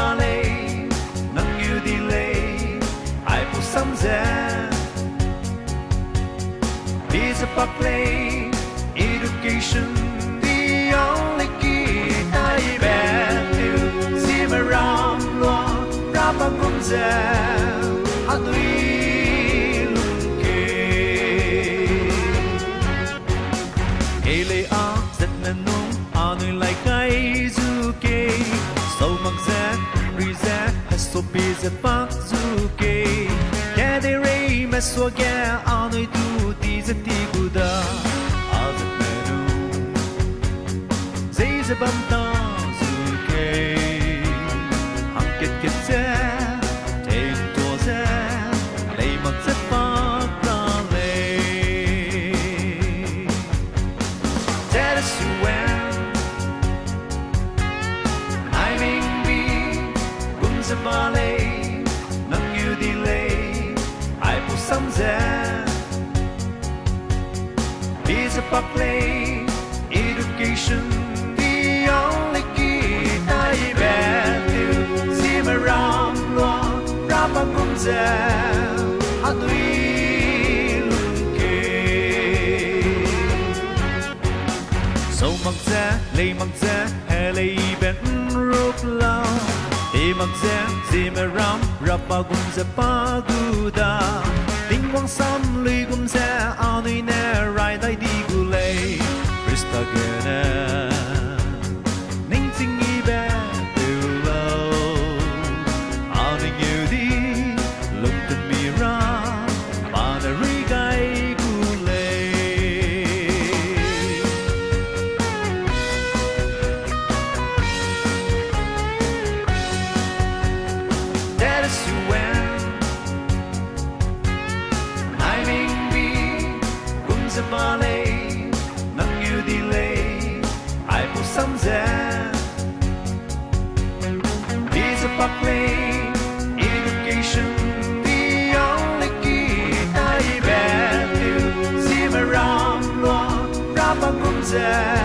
ba lê nắng yêu đi lê ai phụ sắm giá visa bắc lê education the only key tai bé tiêu si mà ram lo ra ba cũng giá hát tuy lung kê ele a rất nên nung a nơi lại cái du kê sâu mặc giá ri giá hay so bi giá bắc du kê kẻ để ray mà so kẻ a nơi tu ti rất ti guda a rất nên nung dây giá băm ta du kê hằng kết kết giá trên tua giá lấy mặc rất bắc ta lê that is when I mean be cũng sẽ ba lê nắng yêu đi lê ai phụ sắm giá visa bắc lê education the only key tai bé tiêu si mà ram lo ra ba cũng giá hát tuy lung kê sâu mặc giá lấy mặc giá hè lấy bên rút lao thì mặc giá gì mà ram ra ba cũng giá ba guda tinh quang xăm lì cũng giá ao nơi nè rai tay đi gu lê Krista gena ninh tinh nghi bé từ lâu ao nơi nhiều đi lung tình mi ra ba nè ri gai gu lê that is when I mean be cũng sẽ ba lê nắng yêu đi lê ai phụ sắm giá visa bắc lê education the only key tai bé tiêu si mà ram lo ra ba cũng giá